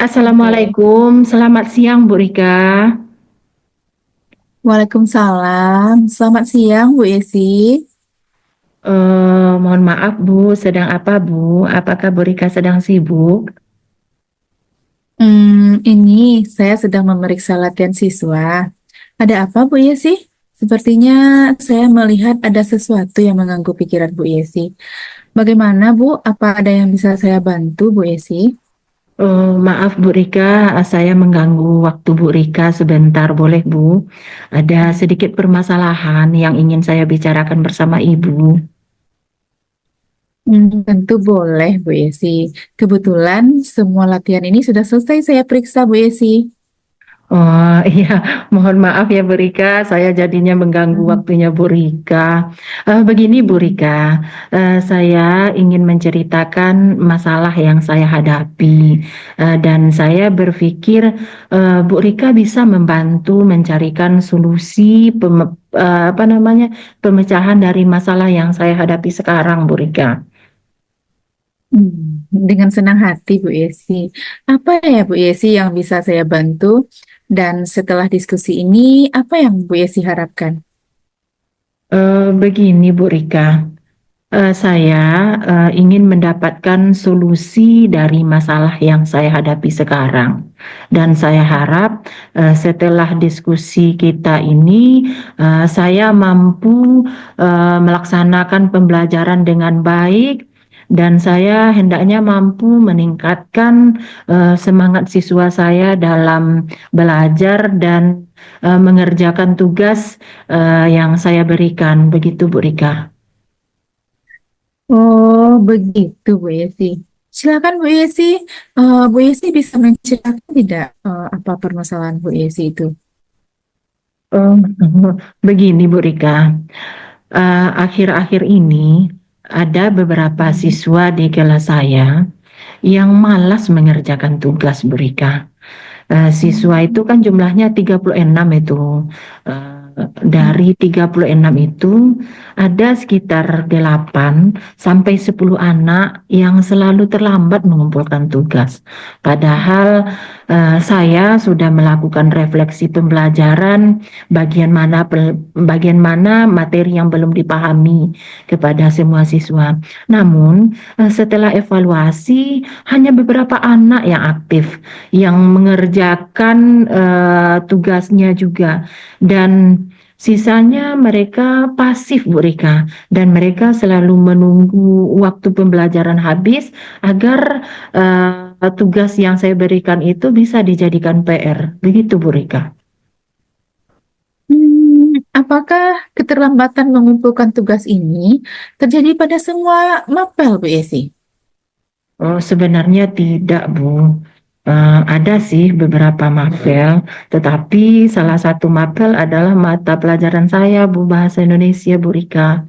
Oke. Assalamualaikum, selamat siang Bu Rika. Waalaikumsalam. Selamat siang, Bu Yesi. Mohon maaf Bu, sedang apa Bu? Apakah Bu Rika sedang sibuk? Ini saya sedang memeriksa latihan siswa. Ada apa, Bu Yesi? Sepertinya saya melihat ada sesuatu yang mengganggu pikiran Bu Yesi. Bagaimana, Bu? Apa ada yang bisa saya bantu, Bu Yesi? Maaf Bu Rika, saya mengganggu waktu Bu Rika sebentar, boleh Bu? Ada sedikit permasalahan yang ingin saya bicarakan bersama Ibu. Tentu boleh, Bu Yesi. Kebetulan semua latihan ini sudah selesai saya periksa, Bu Yesi. Oh iya, mohon maaf ya Bu Rika, saya jadinya mengganggu Hmm. waktunya Bu Rika. Begini Bu Rika, saya ingin menceritakan masalah yang saya hadapi, dan saya berpikir Bu Rika bisa membantu mencarikan solusi pemecahan dari masalah yang saya hadapi sekarang Bu Rika. Dengan senang hati, Bu Yesi. Apa ya, Bu Yesi, yang bisa saya bantu? Dan setelah diskusi ini, apa yang Bu Yesi harapkan? Begini Bu Rika. Saya ingin mendapatkan solusi dari masalah yang saya hadapi sekarang, dan saya harap setelah diskusi kita ini, saya mampu melaksanakan pembelajaran dengan baik, dan saya hendaknya mampu meningkatkan semangat siswa saya dalam belajar dan mengerjakan tugas yang saya berikan. Begitu, Bu Rika. Oh, begitu, Bu Yesi. Silakan, Bu Yesi. Bu Yesi bisa menceritakan tidak apa permasalahan Bu Yesi itu? Oh, begini Bu Rika, akhir-akhir ini ada beberapa Hmm. siswa di kelas saya yang malas mengerjakan tugas Bu Rika. Siswa itu kan jumlahnya 36 itu. Dari 36 itu ada sekitar 8 sampai 10 anak yang selalu terlambat mengumpulkan tugas. Padahal saya sudah melakukan refleksi pembelajaran bagian mana materi yang belum dipahami kepada semua siswa. Namun setelah evaluasi hanya beberapa anak yang aktif, yang mengerjakan tugasnya juga, dan sisanya mereka pasif Bu Rika, dan mereka selalu menunggu waktu pembelajaran habis agar tugas yang saya berikan itu bisa dijadikan PR. Begitu Bu Rika. Apakah keterlambatan mengumpulkan tugas ini terjadi pada semua mapel, Bu Yesi? Oh, sebenarnya tidak Bu. Ada sih beberapa mapel, tetapi salah satu mapel adalah mata pelajaran saya Bu, Bahasa Indonesia Bu Rika.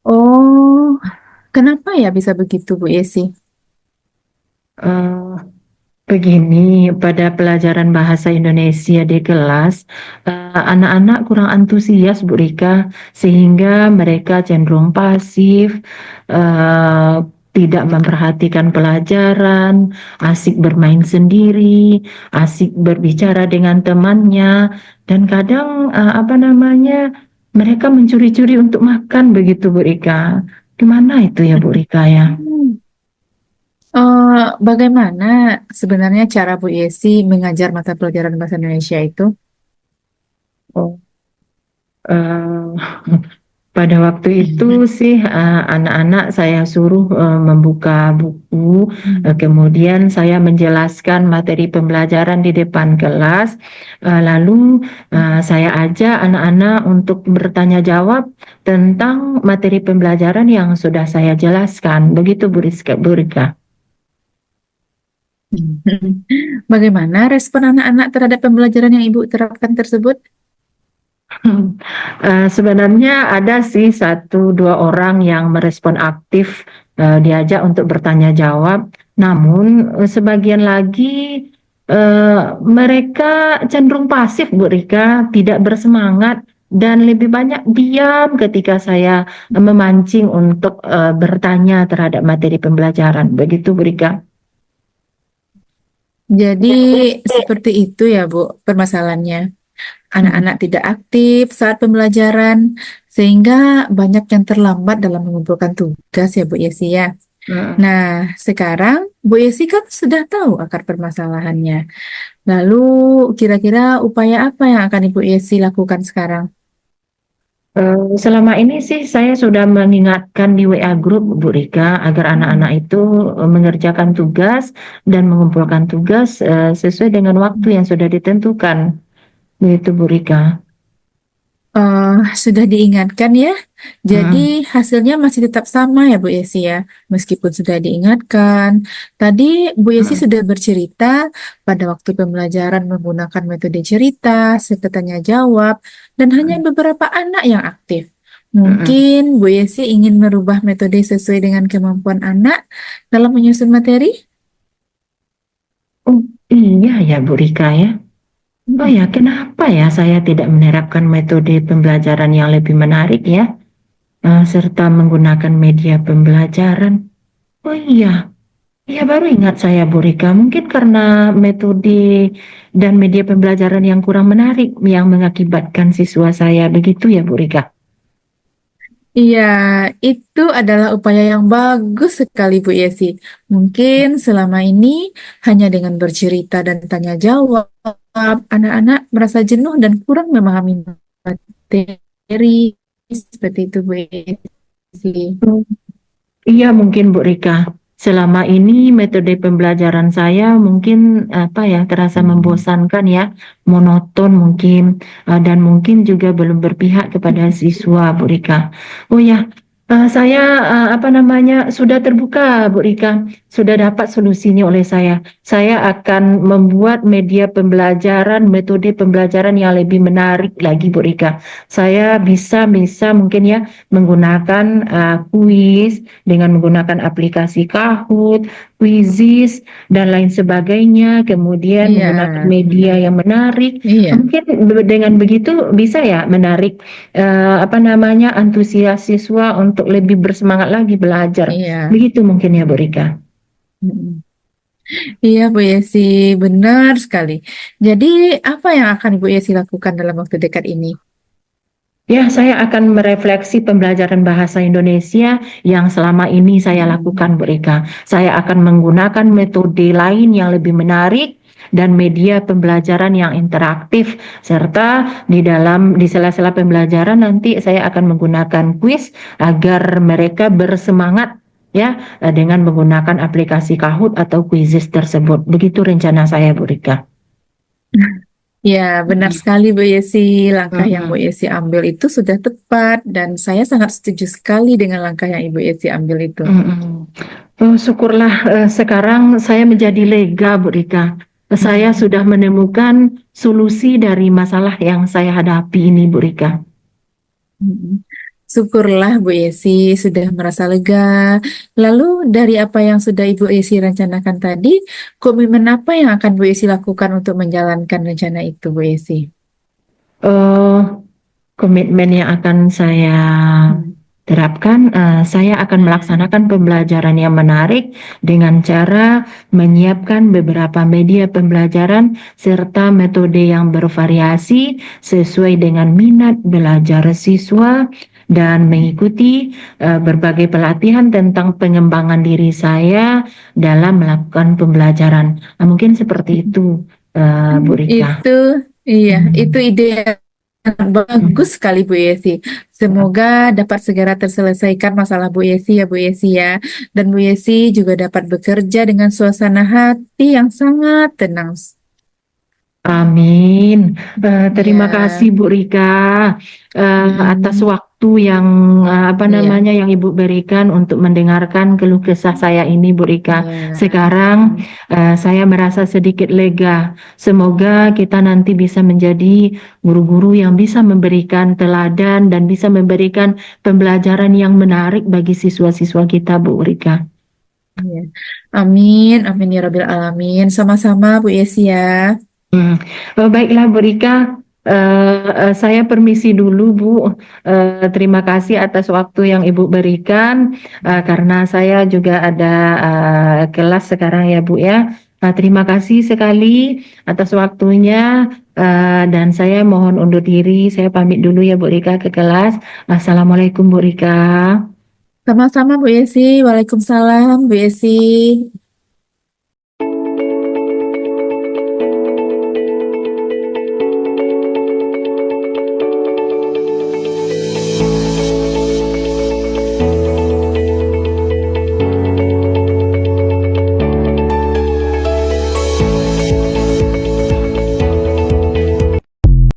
Oh, kenapa ya bisa begitu, Bu Yesi? Eh, Begini, pada pelajaran bahasa Indonesia di kelas, anak-anak kurang antusias, Bu Rika, sehingga mereka cenderung pasif, eh, tidak memperhatikan pelajaran, asik bermain sendiri, asik berbicara dengan temannya, dan kadang mereka mencuri-curi untuk makan, begitu Bu Rika. Gimana itu ya Bu Rika ya? Hmm. Bagaimana sebenarnya cara Bu Yesi mengajar mata pelajaran bahasa Indonesia itu? Oh. Eh, Pada waktu itu sih anak-anak saya suruh membuka buku, kemudian saya menjelaskan materi pembelajaran di depan kelas, lalu saya ajak anak-anak untuk bertanya jawab tentang materi pembelajaran yang sudah saya jelaskan. Begitu Bu Rizka, Bu Rika. Bagaimana respon anak-anak terhadap pembelajaran yang Ibu terapkan tersebut? Sebenarnya ada sih satu dua orang yang merespon aktif, diajak untuk bertanya jawab. Namun sebagian lagi mereka cenderung pasif Bu Rika, tidak bersemangat dan lebih banyak diam ketika saya memancing untuk bertanya terhadap materi pembelajaran. Begitu Bu Rika. Jadi Jadi, seperti itu ya Bu permasalahannya. mm, Anak-anak tidak aktif saat pembelajaran, sehingga banyak yang terlambat dalam mengumpulkan tugas ya Bu Yesi ya. mm. Nah, sekarang Bu Yesi kan sudah tahu akar permasalahannya. Lalu kira-kira upaya apa yang akan Ibu Yesi lakukan sekarang? Selama ini sih saya sudah mengingatkan di WA Group Bu Rika agar anak-anak Hmm. itu mengerjakan tugas dan mengumpulkan tugas sesuai dengan waktu yang sudah ditentukan. Begitu Bu Rika. Sudah diingatkan ya. Mm, Jadi hasilnya masih tetap sama ya Bu Yesi ya. Meskipun sudah diingatkan. Tadi Bu Yesi mm, sudah bercerita pada waktu pembelajaran menggunakan metode cerita, serta tanya jawab, dan hanya mm, beberapa anak yang aktif. mm. Mungkin Bu Yesi ingin merubah metode sesuai dengan kemampuan anak dalam menyusun materi? Oh iya ya Bu Rika ya. Oh Mm-mm. ya, kenapa ya saya tidak menerapkan metode pembelajaran yang lebih menarik ya, serta menggunakan media pembelajaran? Oh iya, iya baru ingat saya Bu Rika, mungkin karena metode dan media pembelajaran yang kurang menarik yang mengakibatkan siswa saya begitu ya Bu Rika. Iya, itu adalah upaya yang bagus sekali Bu Yesi. Mungkin selama ini hanya dengan bercerita dan tanya jawab, anak-anak merasa jenuh dan kurang memahami materi seperti itu Bu Yesi. Hmm, iya mungkin Bu Rika. Selama ini metode pembelajaran saya mungkin apa ya terasa membosankan ya, monoton mungkin dan mungkin juga belum berpihak kepada siswa Bu Rika. Oh ya, saya apa namanya sudah terbuka Bu Rika, sudah dapat solusinya oleh saya. Saya akan membuat media pembelajaran, metode pembelajaran yang lebih menarik lagi Bu Rika. Saya bisa bisa mungkin ya menggunakan kuis dengan menggunakan aplikasi Kahoot, Quizizz dan lain sebagainya, kemudian Iya, menggunakan media yang menarik. iya, Mungkin dengan begitu bisa ya menarik apa namanya antusias siswa untuk lebih bersemangat lagi belajar. iya. Begitu mungkin ya Bu Rika. Mm-mm. Iya Bu Yesi, benar sekali. Jadi apa yang akan Bu Yesi lakukan dalam waktu dekat ini? Ya, saya akan merefleksi pembelajaran bahasa Indonesia yang selama ini saya Mm. lakukan, Bu Rika. Saya akan menggunakan metode lain yang lebih menarik dan media pembelajaran yang interaktif serta di sela-sela pembelajaran nanti saya akan menggunakan kuis agar mereka bersemangat ya dengan menggunakan aplikasi Kahoot atau Quizizz tersebut. Begitu rencana saya, Bu Rika. Ya, benar sekali Bu Yesi. Langkah yang Bu Mm-mm. Yesi ambil itu sudah tepat dan saya sangat setuju sekali dengan langkah yang Ibu Yesi ambil itu. Mm-mm. Oh, syukurlah sekarang saya menjadi lega, Bu Rika. Saya Mm. sudah menemukan solusi dari masalah yang saya hadapi ini, Bu Rika. Mm. Syukurlah Bu Yesi sudah merasa lega. Lalu dari apa yang sudah Ibu Yesi rencanakan tadi, komitmen apa yang akan Bu Yesi lakukan untuk menjalankan rencana itu Bu Yesi? Eh, Komitmen yang akan saya Mm. terapkan, saya akan melaksanakan pembelajaran yang menarik dengan cara menyiapkan beberapa media pembelajaran serta metode yang bervariasi sesuai dengan minat belajar siswa dan mengikuti berbagai pelatihan tentang pengembangan diri saya dalam melakukan pembelajaran. Mungkin seperti itu, Bu Rika. Itu, iya, itu Hmm. ide yang bagus Hmm. sekali Bu Yesi. Semoga dapat segera terselesaikan masalah Bu Yesi ya Bu Yesi ya. Dan Bu Yesi juga dapat bekerja dengan suasana hati yang sangat tenang. Amin. Terima Ya, kasih Bu Rika atas mm, waktu yang apa iya, namanya yang Ibu berikan untuk mendengarkan keluh kesah saya ini Bu Rika. iya, Sekarang saya merasa sedikit lega. Semoga kita nanti bisa menjadi guru-guru yang bisa memberikan teladan dan bisa memberikan pembelajaran yang menarik bagi siswa-siswa kita Bu Rika. iya. Amin, amin ya Rabbil Alamin. Sama-sama Bu Yesi ya. Baiklah Bu Rika, saya permisi dulu Bu. Terima kasih atas waktu yang Ibu berikan karena saya juga ada kelas sekarang ya Bu ya. Terima kasih sekali atas waktunya, dan saya mohon undur diri. Saya pamit dulu ya Bu Rika ke kelas. Assalamualaikum Bu Rika. Sama-sama Bu Yesi. Waalaikumsalam Bu Yesi.